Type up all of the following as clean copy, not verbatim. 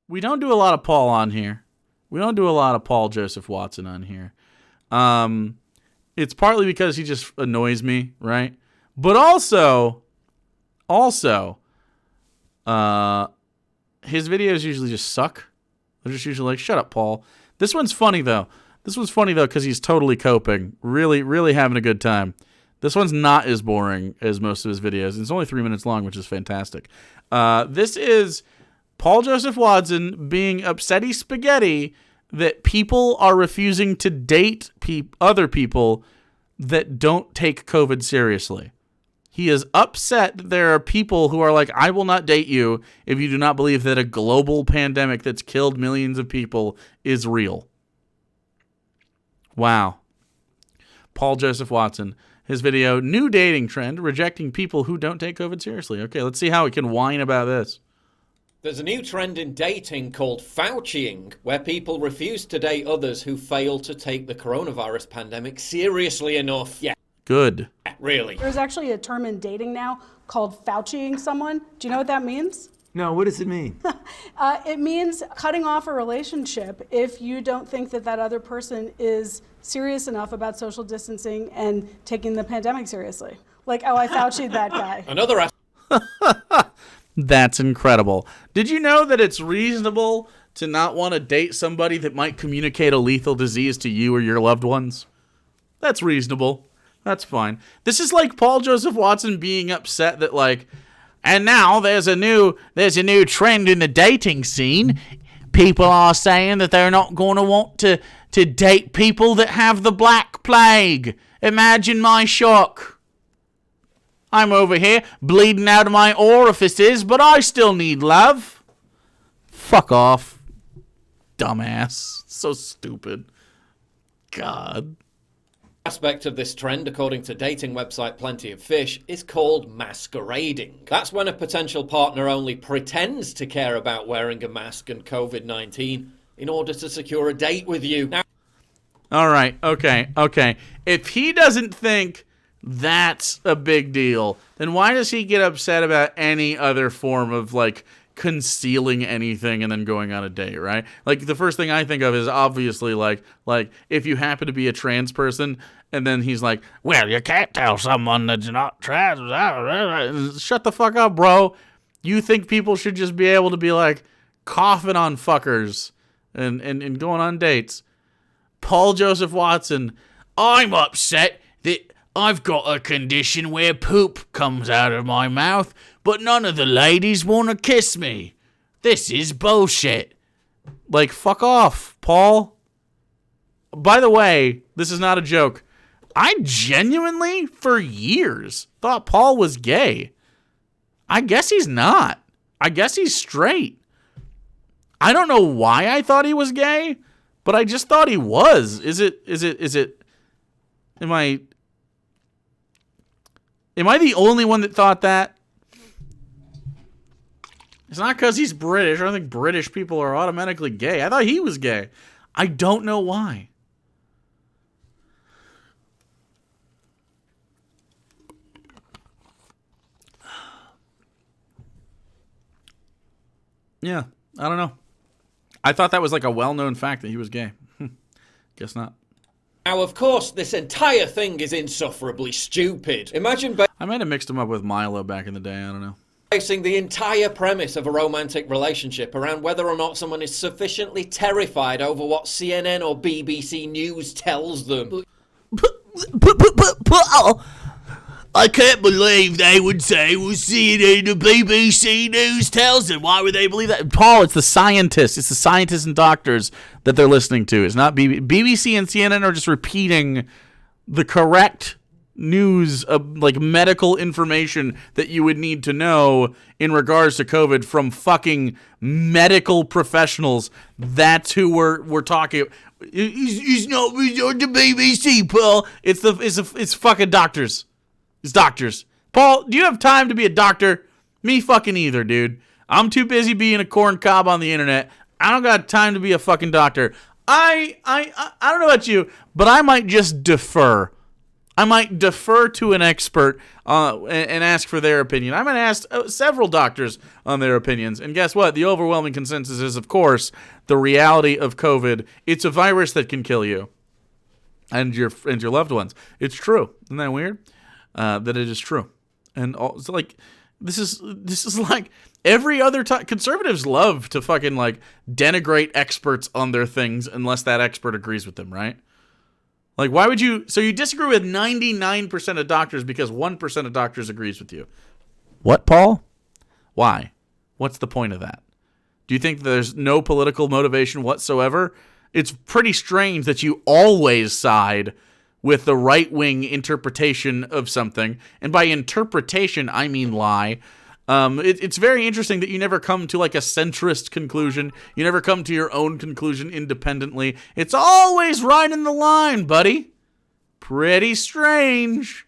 We don't do a lot of Paul on here. We don't do a lot of Paul Joseph Watson on here. It's partly because he just annoys me, right? But also, his videos usually just suck. They're just usually like, shut up, Paul. This one's funny, though. Because he's totally coping. Really, really having a good time. This one's not as boring as most of his videos. It's only 3 minutes long, which is fantastic. This is Paul Joseph Watson being upsetty spaghetti that people are refusing to date other people that don't take COVID seriously. He is upset that there are people who are like, I will not date you if you do not believe that a global pandemic that's killed millions of people is real. Wow. Paul Joseph Watson. His video, New Dating Trend, Rejecting People Who Don't Take COVID Seriously. Okay, let's see how we can whine about this. There's a new trend in dating called Fauciing, where people refuse to date others who fail to take the coronavirus pandemic seriously enough. Yeah. Good. Really. There's actually a term in dating now called Fauciing someone. Do you know what that means? No, what does it mean? It means cutting off a relationship if you don't think that that other person is serious enough about social distancing and taking the pandemic seriously. Like, oh, I Fauci'd that guy. Another That's incredible. Did you know that it's reasonable to not want to date somebody that might communicate a lethal disease to you or your loved ones? That's reasonable. That's fine. This is like Paul Joseph Watson being upset that, like, and now there's a new trend in the dating scene. People are saying that they're not going to want to date people that have the Black Plague. Imagine my shock. I'm over here bleeding out of my orifices, but I still need love. Fuck off. Dumbass. So stupid. God. Aspect of this trend, according to dating website Plenty of Fish, is called masquerading. That's when a potential partner only pretends to care about wearing a mask and COVID-19 in order to secure a date with you. Now, all right, okay. If he doesn't think that's a big deal, then why does he get upset about any other form of, like, concealing anything and then going on a date, right? Like, the first thing I think of is obviously like if you happen to be a trans person and then he's like, well, you can't tell someone that's not trans. Shut the fuck up, bro. You think people should just be able to be like coughing on fuckers and going on dates. Paul Joseph Watson, I'm upset that I've got a condition where poop comes out of my mouth, but none of the ladies want to kiss me. This is bullshit. Like, fuck off, Paul. By the way, this is not a joke. I genuinely, for years, thought Paul was gay. I guess he's not. I guess he's straight. I don't know why I thought he was gay, but I just thought he was. Am I the only one that thought that? It's not because he's British. I don't think British people are automatically gay. I thought he was gay. I don't know why. Yeah, I don't know. I thought that was like a well-known fact that he was gay. Guess not. Now, of course, this entire thing is insufferably stupid. Imagine I might have mixed him up with Milo back in the day. I don't know. basing the entire premise of a romantic relationship around whether or not someone is sufficiently terrified over what CNN or BBC News tells them. I can't believe they would say, well, CNN, the BBC News tells them. Why would they believe that? Paul, it's the scientists. It's the scientists and doctors that they're listening to. It's not BBC and CNN are just repeating the correct news, like medical information that you would need to know in regards to COVID from fucking medical professionals. That's who we're talking. It's not the BBC, Paul. It's fucking doctors. It's doctors. Paul, do you have time to be a doctor? Me fucking either, dude. I'm too busy being a corn cob on the internet. I don't got time to be a fucking doctor. I don't know about you, but I might just defer. I might defer to an expert and ask for their opinion. I might ask several doctors on their opinions. And guess what? The overwhelming consensus is, of course, the reality of COVID. It's a virus that can kill you and your loved ones. It's true. Isn't that weird? That it is true. And so, like, this is like every other time. Conservatives love to fucking like denigrate experts on their things unless that expert agrees with them, right? Like, why would you? So you disagree with 99% of doctors because 1% of doctors agrees with you. What, Paul? Why? What's the point of that? Do you think there's no political motivation whatsoever? It's pretty strange that you always side with the right-wing interpretation of something. And by interpretation, I mean lie. It's very interesting that you never come to like a centrist conclusion. You never come to your own conclusion independently. It's always right in the line, buddy. Pretty strange.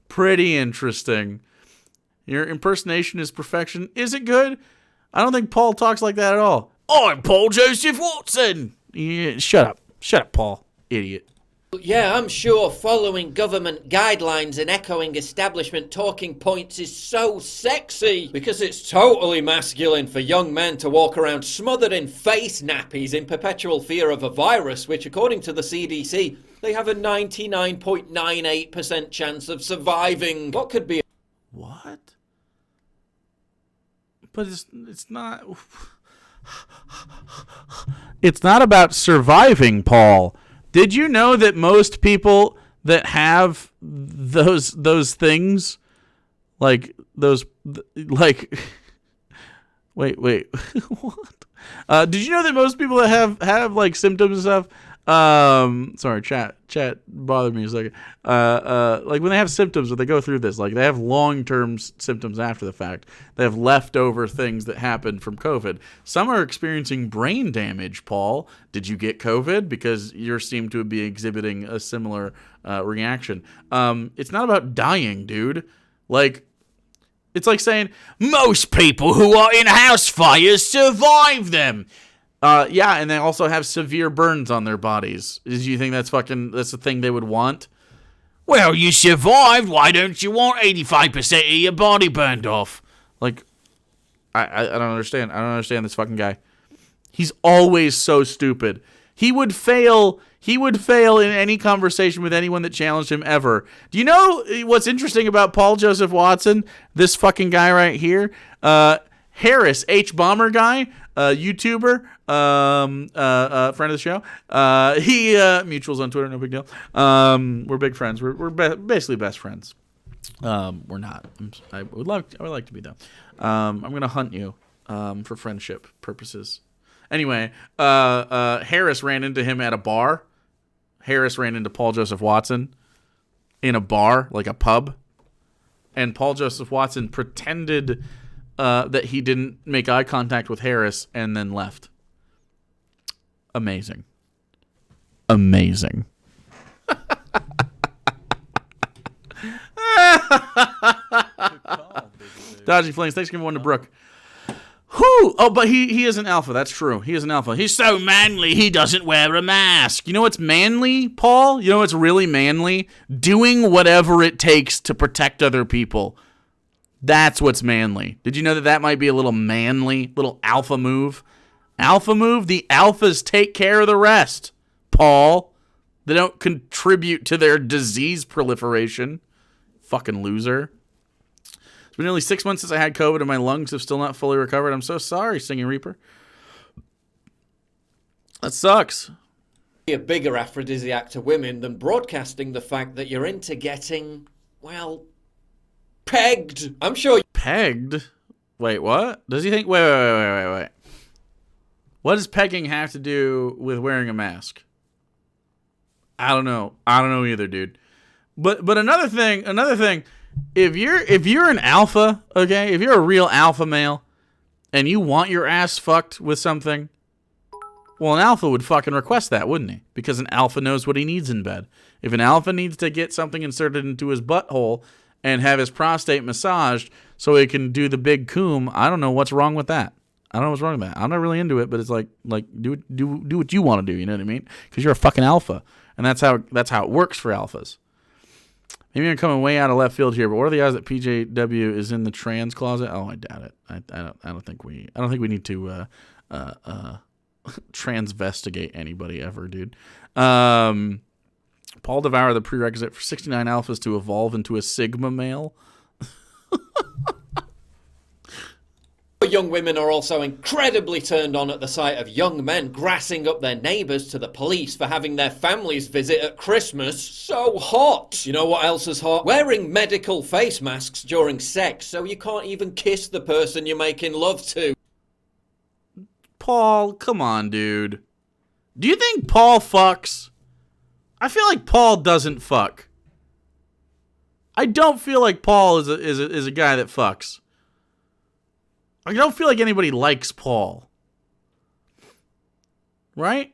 Pretty interesting. Your impersonation is perfection. Is it good? I don't think Paul talks like that at all. I'm Paul Joseph Watson. Yeah, shut up. Shut up, Paul. Idiot. Yeah, I'm sure following government guidelines and echoing establishment talking points is so sexy because it's totally masculine for young men to walk around smothered in face nappies in perpetual fear of a virus, which according to the CDC, they have a 99.98% chance of surviving. What could be... What? But it's not... It's not about surviving, Paul. Did you know that most people that have those things, like those, like, wait, what? Did you know that most people that have like symptoms and stuff? Sorry, chat bothered me a second. Like when they have symptoms or they go through this, like they have long-term symptoms after the fact. They have leftover things that happened from COVID. Some are experiencing brain damage, Paul. Did you get COVID? Because you seem to be exhibiting a similar reaction. It's not about dying, dude. Like, it's like saying, most people who are in house fires survive them. Yeah, and they also have severe burns on their bodies. Do you think that's the thing they would want? Well, you survived. Why don't you want 85% of your body burned off? Like, I don't understand. I don't understand this fucking guy. He's always so stupid. He would fail in any conversation with anyone that challenged him ever. Do you know what's interesting about Paul Joseph Watson? This fucking guy right here? Harris, H. Bomber guy, YouTuber, friend of the show. He mutuals on Twitter, no big deal. We're big friends. We're basically best friends. We're not. I would like to be though. I'm gonna hunt you for friendship purposes. Anyway, Harris ran into him at a bar. Harris ran into Paul Joseph Watson in a bar, like a pub, and Paul Joseph Watson pretended that he didn't make eye contact with Harris and then left. Amazing. Dodgy Flings, thanks for giving one to Brooke. Whew. Oh, but he is an alpha. That's true. He is an alpha. He's so manly, he doesn't wear a mask. You know what's manly, Paul? You know what's really manly? Doing whatever it takes to protect other people. That's what's manly. Did you know that might be a little manly, little alpha move? Alpha move? The alphas take care of the rest, Paul. They don't contribute to their disease proliferation. Fucking loser. It's been nearly 6 months since I had COVID and my lungs have still not fully recovered. I'm so sorry, Singing Reaper. That sucks. A bigger aphrodisiac to women than broadcasting the fact that you're into getting, well, pegged. I'm sure. Pegged? Wait, what? Does he think? Wait. What does pegging have to do with wearing a mask? I don't know either, dude. But another thing. If you're an alpha, okay, if you're a real alpha male, and you want your ass fucked with something, well, an alpha would fucking request that, wouldn't he? Because an alpha knows what he needs in bed. If an alpha needs to get something inserted into his butthole and have his prostate massaged so he can do the big coom, I don't know what's wrong with that. I'm not really into it, but it's like do what you want to do. You know what I mean? Because you're a fucking alpha, and that's how it works for alphas. Maybe I'm coming way out of left field here, but what are the odds that PJW is in the trans closet? Oh, I doubt it. I don't think we need to transvestigate anybody ever, dude. Paul Devour, the prerequisite for 69 alphas to evolve into a sigma male. Young women are also incredibly turned on at the sight of young men grassing up their neighbours to the police for having their families visit at Christmas. So hot! You know what else is hot? Wearing medical face masks during sex so you can't even kiss the person you're making love to. Paul, come on, dude. Do you think Paul fucks? I feel like Paul doesn't fuck. I don't feel like Paul is a guy that fucks. I don't feel like anybody likes Paul. Right?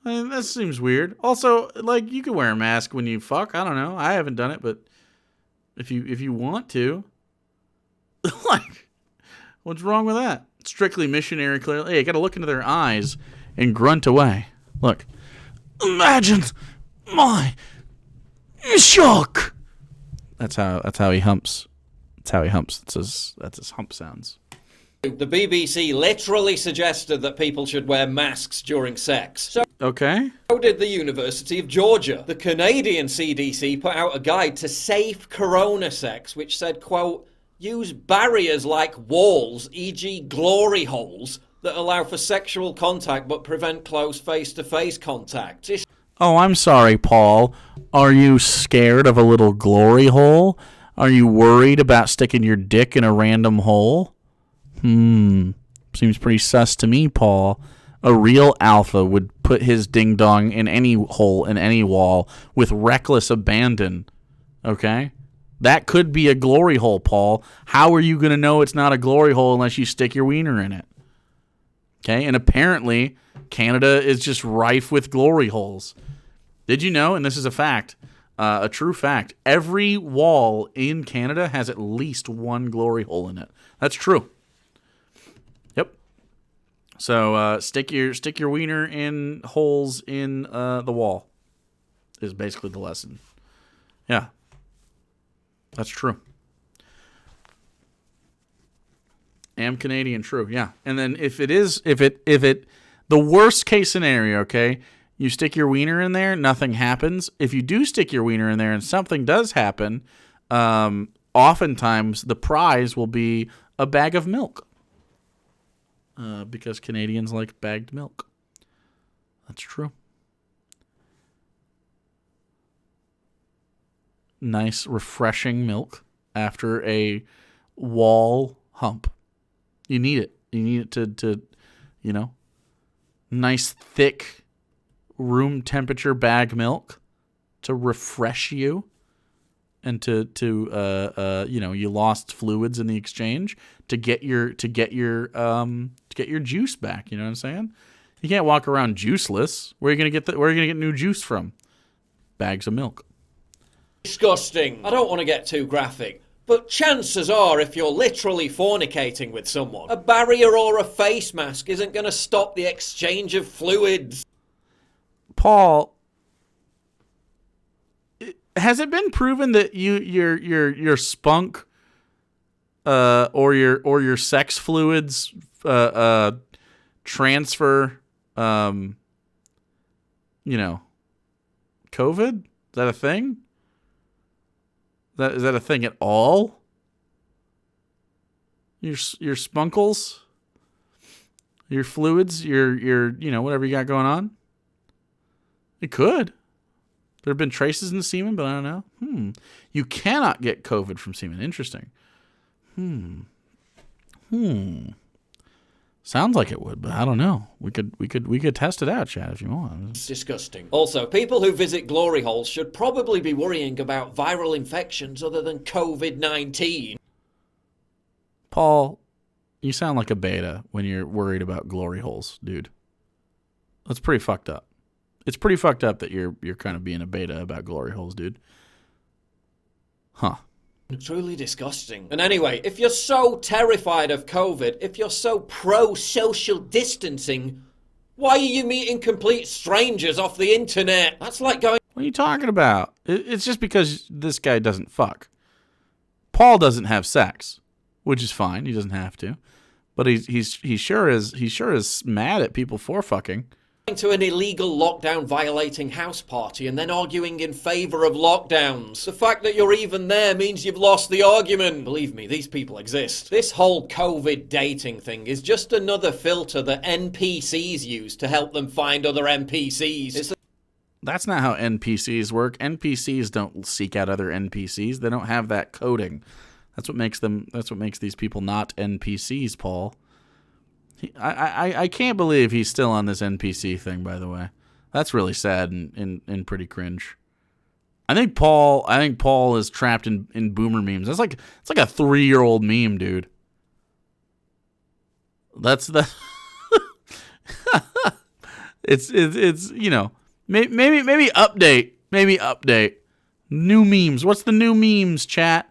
I mean, that seems weird. Also, like, you can wear a mask when you fuck. I don't know. I haven't done it, but if you want to. Like, what's wrong with that? Strictly missionary, clearly. Hey, you gotta look into their eyes and grunt away. Look. Imagine my shock. That's how he humps. That's how he humps. That's his hump sounds. The BBC literally suggested that people should wear masks during sex. So did the University of Georgia. The Canadian CDC put out a guide to safe corona sex, which said, quote, use barriers like walls, e.g. glory holes, that allow for sexual contact but prevent close face-to-face contact. Oh, I'm sorry, Paul. Are you scared of a little glory hole? Are you worried about sticking your dick in a random hole? Seems pretty sus to me, Paul. A real alpha would put his ding-dong in any hole in any wall with reckless abandon. Okay? That could be a glory hole, Paul. How are you going to know it's not a glory hole unless you stick your wiener in it? Okay? And apparently, Canada is just rife with glory holes. Did you know, and this is a fact, a true fact, every wall in Canada has at least one glory hole in it. That's true. Yep. So stick your wiener in holes in the wall is basically the lesson. Yeah. That's true. Am Canadian, true, yeah. And then the worst case scenario, okay, you stick your wiener in there, nothing happens. If you do stick your wiener in there and something does happen, oftentimes the prize will be a bag of milk. Because Canadians like bagged milk. That's true. Nice, refreshing milk after a wall hump. You need it. You need it to nice, thick, room temperature bag milk to refresh you and to you lost fluids in the exchange to get your juice back. You know what I'm saying? You can't walk around juiceless. Where are you gonna get new juice from? Bags of milk. Disgusting. I don't want to get too graphic, but chances are if you're literally fornicating with someone, a barrier or a face mask isn't going to stop the exchange of fluids. Paul, has it been proven that your spunk or your sex fluids transfer COVID? Is that a thing? Is that a thing at all? Your spunkles, your fluids, your whatever you got going on. It could. There have been traces in the semen, but I don't know. You cannot get COVID from semen. Interesting. Sounds like it would, but I don't know. We could test it out, Chad, if you want. It's disgusting. Also, people who visit glory holes should probably be worrying about viral infections other than COVID-19. Paul, you sound like a beta when you're worried about glory holes, dude. That's pretty fucked up. It's pretty fucked up that you're kind of being a beta about glory holes, dude. Huh. Truly disgusting. And anyway, if you're so terrified of COVID, if you're so pro-social distancing, why are you meeting complete strangers off the internet? That's like going... What are you talking about? It's just because this guy doesn't fuck. Paul doesn't have sex, which is fine. He doesn't have to, but he sure is mad at people for fucking. To an illegal lockdown violating house party and then arguing in favour of lockdowns. The fact that you're even there means you've lost the argument. Believe me, these people exist. This whole COVID dating thing is just another filter that NPCs use to help them find other NPCs. That's not how NPCs work. NPCs don't seek out other NPCs. They don't have that coding. That's what makes these people not NPCs, Paul. I can't believe he's still on this NPC thing, by the way. That's really sad and pretty cringe. I think Paul is trapped in boomer memes. It's like a 3-year-old meme, dude. That's the it's you know, maybe update new memes. What's the new memes, chat?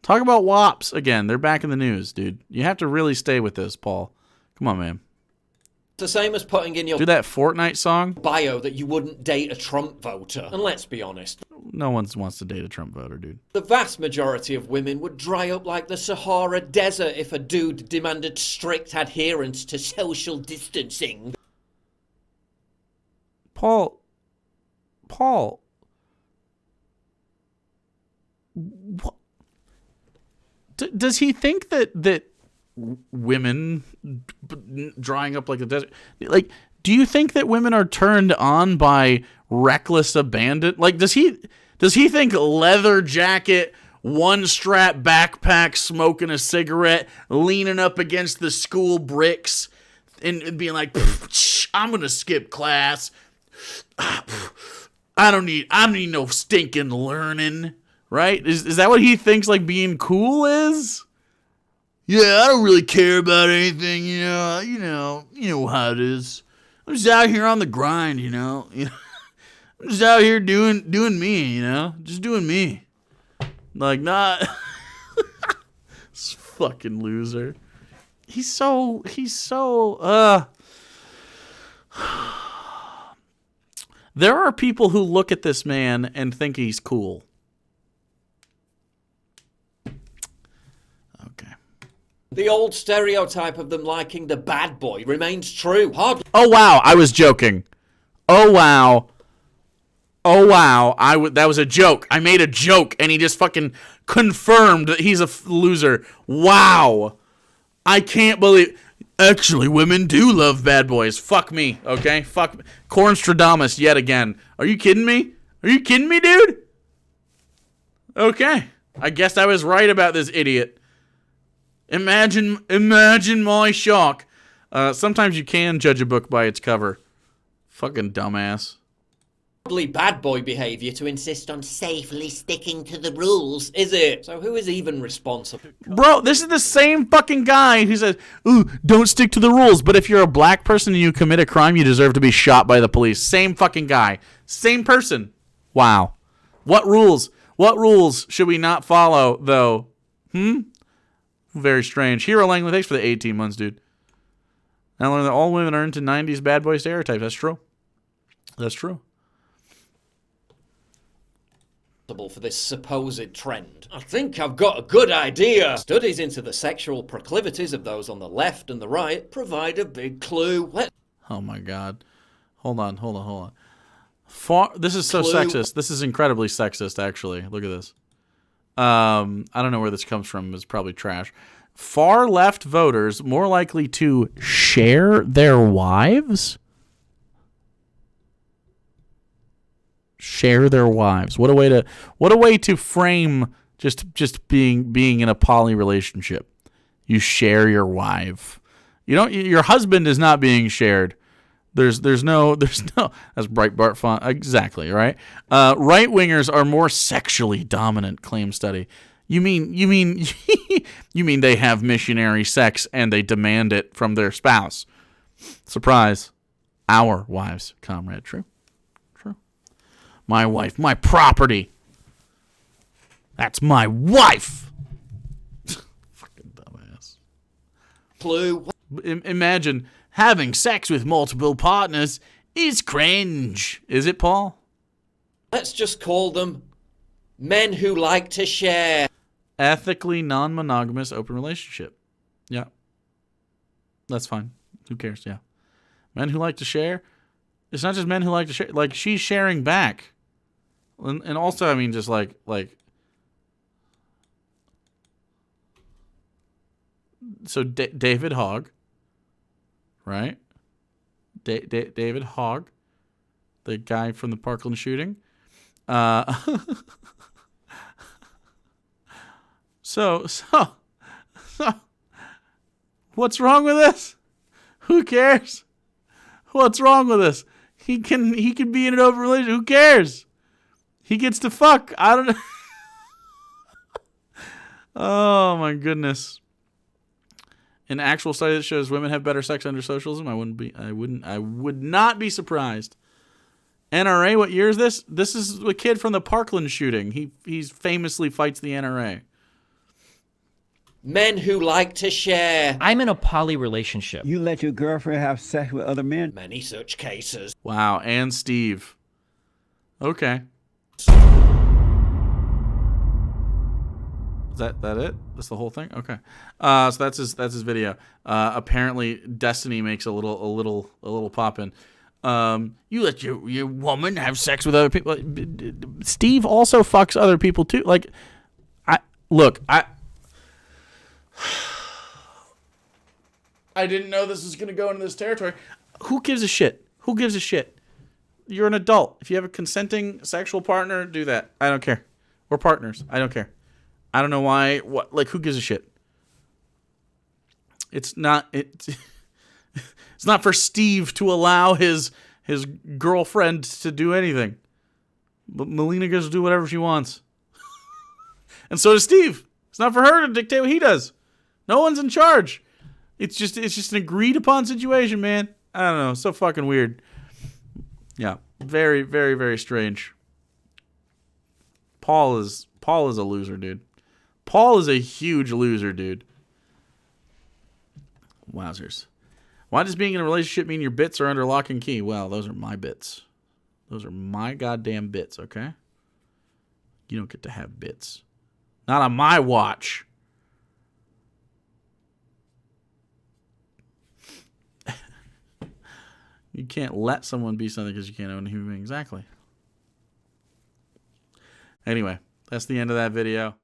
Talk about WAPs again. They're back in the news, dude. You have to really stay with this, Paul. Come on, man. It's the same as putting in your do that Fortnite song bio that you wouldn't date a Trump voter. And let's be honest, no one wants to date a Trump voter, dude. The vast majority of women would dry up like the Sahara Desert if a dude demanded strict adherence to social distancing. Paul. What? Does he think that women drying up like the desert, like, do you think that women are turned on by reckless abandon? Like, does he think leather jacket, one strap backpack, smoking a cigarette, leaning up against the school bricks and being like, I'm gonna skip class, I don't need no stinking learning, right? Is that what he thinks like being cool is? Yeah, I don't really care about anything, you know how it is. I'm just out here on the grind, you know. I'm just out here doing me, just doing me. Like, not this fucking loser. He's so There are people who look at this man and think he's cool. The old stereotype of them liking the bad boy remains true. Oh, wow. I was joking. Oh, wow. That was a joke. I made a joke, and he just fucking confirmed that he's a loser. Wow. I can't believe... Actually, women do love bad boys. Fuck me, okay? Fuck me. Cornstradamus yet again. Are you kidding me? Are you kidding me, dude? Okay. I guess I was right about this idiot. Imagine my shock. Sometimes you can judge a book by its cover. Fucking dumbass. Bad boy behaviour to insist on safely sticking to the rules, is it? So who is even responsible? Bro, this is the same fucking guy who says, ooh, don't stick to the rules, but if you're a black person and you commit a crime, you deserve to be shot by the police. Same fucking guy. Same person. Wow. What rules? What rules should we not follow, though? Very strange. Hero Langley, thanks for the 18 months, dude. I learned that all women are into 90s bad boy stereotypes. That's true. That's true. For this supposed trend. I think I've got a good idea. Studies into the sexual proclivities of those on the left and the right provide a big clue. Oh my god. Hold on. This is so sexist. This is incredibly sexist, actually. Look at this. I don't know where this comes from. It's probably trash. Far left voters more likely to share their wives? Share their wives. What a way to frame just being in a poly relationship. You share your wife. Your husband is not being shared. There's no that's Breitbart font. Exactly, right? Right wingers are more sexually dominant, claim study. You mean you mean they have missionary sex and they demand it from their spouse. Surprise. Our wives, comrade. True. My wife, my property. That's my wife. Fucking dumbass. Clue. Imagine having sex with multiple partners is cringe. Is it, Paul? Let's just call them men who like to share. Ethically non-monogamous open relationship. Yeah. That's fine. Who cares? Yeah. Men who like to share. It's not just men who like to share. Like, she's sharing back. And also, I mean, just like so David Hogg, right? David Hogg, the guy from the Parkland shooting. So, what's wrong with this? Who cares? What's wrong with this? He can be in an open relationship. Who cares? He gets to fuck. I don't know. Oh my goodness. An actual study that shows women have better sex under socialism. I would not be surprised. NRA, what year is this? This is the kid from the Parkland shooting. He famously fights the NRA. Men who like to share. I'm in a poly relationship. You let your girlfriend have sex with other men? Many such cases. Wow, and Steve. Okay. Is that it? That's the whole thing? Okay. So that's his video. Apparently Destiny makes a little pop in. You let your woman have sex with other people. Steve also fucks other people too. Like, I didn't know this was going to go into this territory. Who gives a shit? Who gives a shit? You're an adult. If you have a consenting sexual partner, do that. I don't care. We're partners. I don't care. I don't know why. What? Like, who gives a shit? It's not for Steve to allow his girlfriend to do anything. But Melina gets to do whatever she wants. And so does Steve. It's not for her to dictate what he does. No one's in charge. It's just an agreed upon situation, man. I don't know. So fucking weird. Yeah. Very, very, very strange. Paul is a loser, dude. Paul is a huge loser, dude. Wowzers. Why does being in a relationship mean your bits are under lock and key? Well, those are my bits. Those are my goddamn bits, okay? You don't get to have bits. Not on my watch. You can't let someone be something because you can't own a human being. Exactly. Anyway, that's the end of that video.